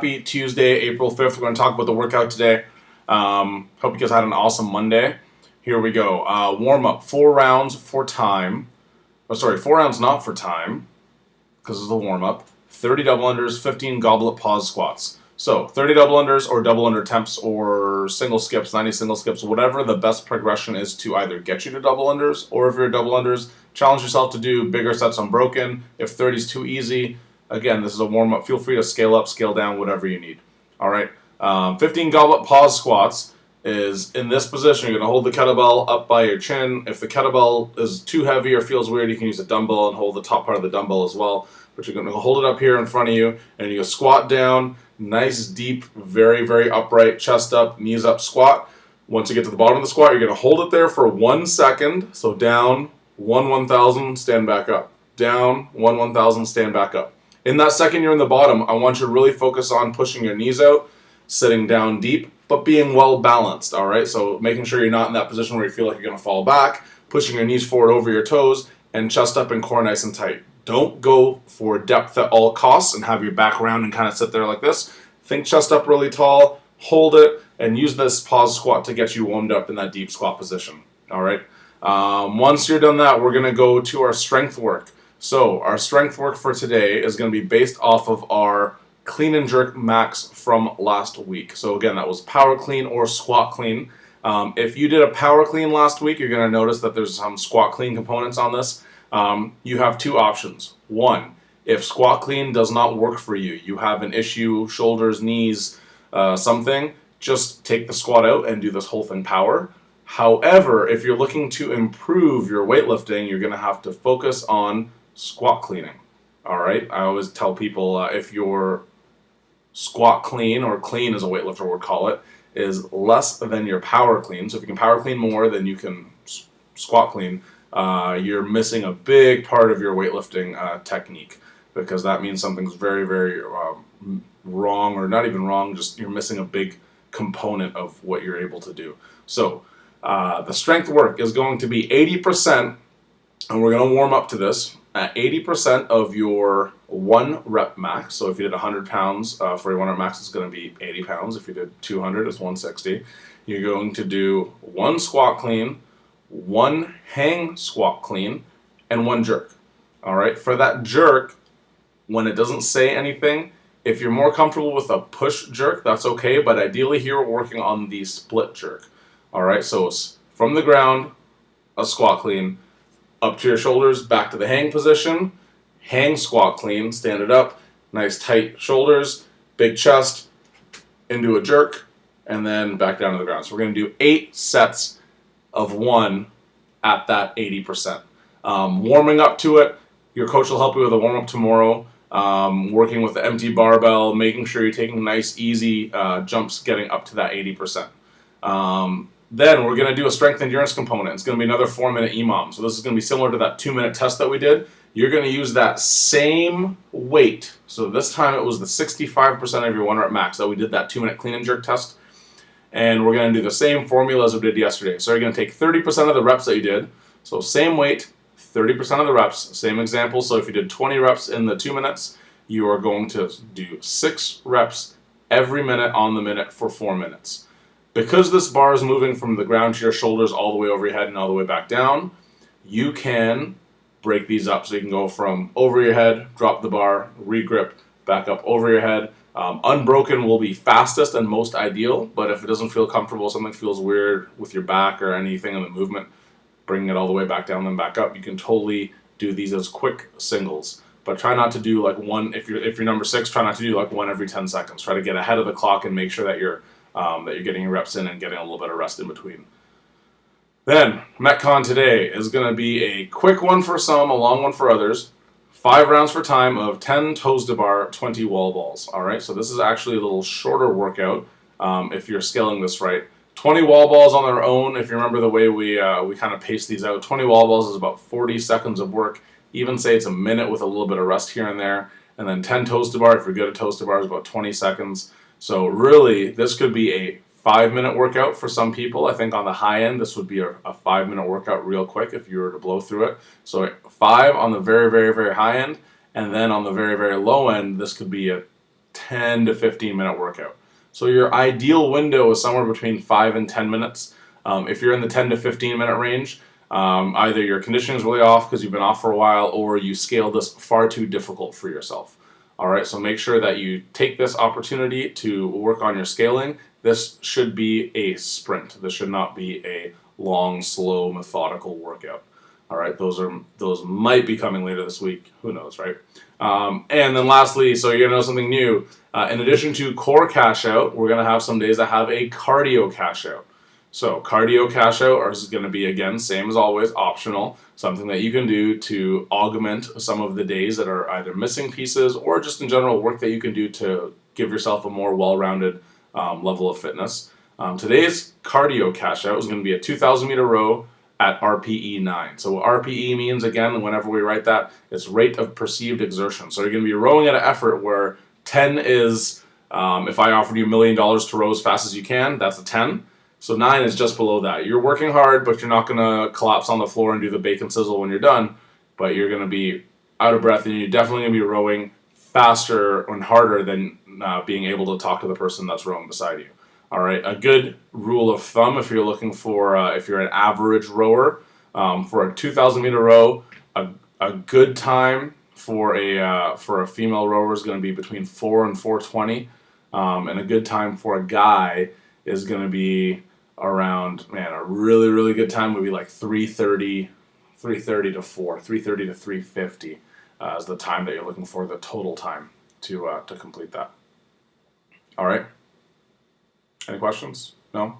happy Tuesday, April 5th. We're going to talk about the workout today. Hope you guys had an awesome Monday. Here we go. Warm up, 4 rounds for time. Oh, sorry, 4 rounds not for time, because it's the warm up. 30 double unders, 15 goblet pause squats. So 30 double unders or double under attempts or single skips, 90 single skips, whatever the best progression is to either get you to double unders, or if you're double unders, challenge yourself to do bigger sets unbroken. If 30 is too easy, again, this is a warm up. Feel free to scale up, scale down, whatever you need. All right. 15 goblet pause squats is in this position. You're going to hold the kettlebell up by your chin. If the kettlebell is too heavy or feels weird, you can use a dumbbell and hold the top part of the dumbbell as well. But you're going to hold it up here in front of you, and you squat down. Nice, deep, very, very upright, chest up, knees up squat. Once you get to the bottom of the squat, you're going to hold it there for 1 second. So down, 1/1000, stand back up. Down, 1/1000, stand back up. In that second you're in the bottom, I want you to really focus on pushing your knees out, sitting down deep, but being well balanced, all right? So making sure you're not in that position where you feel like you're going to fall back, pushing your knees forward over your toes, and chest up and core nice and tight. Don't go for depth at all costs and have your back round and kind of sit there like this. Think chest up really tall, hold it, and use this pause squat to get you warmed up in that deep squat position, all right? Once you're done that, we're going to go to our strength work. So our strength work for today is going to be based off of our clean and jerk max from last week. So again, that was power clean or squat clean. If you did a power clean last week, you're going to notice that there's some squat clean components on this. You have 2 options. 1, if squat clean does not work for you, you have an issue, shoulders, knees, something, just take the squat out and do this whole thing power. However, if you're looking to improve your weightlifting, you're going to have to focus on squat cleaning. All right? I always tell people if your squat clean, or clean as a weightlifter would call it, is less than your power clean. So if you can power clean more than you can squat clean, you're missing a big part of your weightlifting technique, because that means something's very, very wrong, or not even wrong, just you're missing a big component of what you're able to do. So the strength work is going to be 80%, and we're going to warm up to this at 80% of your 1 rep max. So if you did 100 pounds for your 1 rep max, it's going to be 80 pounds. If you did 200, it's 160. You're going to do 1 squat clean, 1 hang squat clean, and 1 jerk. All right. For that jerk, when it doesn't say anything, if you're more comfortable with a push jerk, that's okay. But ideally here we're working on the split jerk. All right. So it's from the ground, a squat clean, up to your shoulders, back to the hang position, hang squat clean, stand it up, nice tight shoulders, big chest, into a jerk, and then back down to the ground. So we're going to do 8 sets of 1 at that 80%. Warming up to it, your coach will help you with a warm-up tomorrow, working with the empty barbell, making sure you're taking nice, easy jumps getting up to that 80%. Then we're going to do a strength endurance component. It's going to be another 4-minute EMOM. So this is going to be similar to that 2-minute test that we did. You're going to use that same weight. So this time it was the 65% of your 1 rep max that we did that 2-minute clean and jerk test. And we're going to do the same formula as we did yesterday. So you're going to take 30% of the reps that you did. So same weight, 30% of the reps, same example. So if you did 20 reps in the 2 minutes, you are going to do 6 reps every minute on the minute for 4 minutes. Because this bar is moving from the ground to your shoulders all the way over your head and all the way back down, you can break these up. So you can go from over your head, drop the bar, regrip, back up over your head. Unbroken will be fastest and most ideal, but if it doesn't feel comfortable, something feels weird with your back or anything in the movement, bringing it all the way back down then back up, you can totally do these as quick singles. But try not to do like 1, if you're number 6, try not to do like 1 every 10 seconds. Try to get ahead of the clock and make sure that you're getting your reps in and getting a little bit of rest in between. Then, Metcon today is going to be a quick one for some, a long one for others. 5 rounds for time of 10 toes to bar, 20 wall balls. All right, so this is actually a little shorter workout if you're scaling this right. 20 wall balls on their own, if you remember the way we kind of pace these out, 20 wall balls is about 40 seconds of work. Even say it's a minute with a little bit of rest here and there. And then 10 toes to bar, if you're good at toes to bar, is about 20 seconds. So really, this could be a 5-minute workout for some people. I think on the high end, this would be a 5-minute workout real quick if you were to blow through it. So 5 on the very, very, very high end, and then on the very, very low end, this could be a 10 to 15 minute workout. So your ideal window is somewhere between 5 and 10 minutes. If you're in the 10 to 15 minute range, either your conditioning is really off because you've been off for a while, or you scaled this far too difficult for yourself. All right, so make sure that you take this opportunity to work on your scaling. This should be a sprint. This should not be a long, slow, methodical workout. All right, those might be coming later this week. Who knows, right? And then lastly, so you're gonna know something new. In addition to core cash out, we're gonna have some days that have a cardio cash out. So cardio cash out is going to be, again, same as always, optional. Something that you can do to augment some of the days that are either missing pieces or just in general work that you can do to give yourself a more well-rounded level of fitness. Today's cardio cash out is going to be a 2,000 meter row at RPE 9. So what RPE means, again, whenever we write that, it's rate of perceived exertion. So you're going to be rowing at an effort where 10 is, if I offered you $1 million to row as fast as you can, that's a 10. So 9 is just below that. You're working hard, but you're not going to collapse on the floor and do the bacon sizzle when you're done. But you're going to be out of breath, and you're definitely going to be rowing faster and harder than being able to talk to the person that's rowing beside you. All right, a good rule of thumb if you're looking for, if you're an average rower, for a 2,000 meter row, a good time for a female rower is going to be between 4 and 4:20, and a good time for a guy is going to be around, man, a really, really good time would be like 3:30 to 4, 3:30 to 3:50 is the time that you're looking for, the total time to complete that. All right. Any questions? No?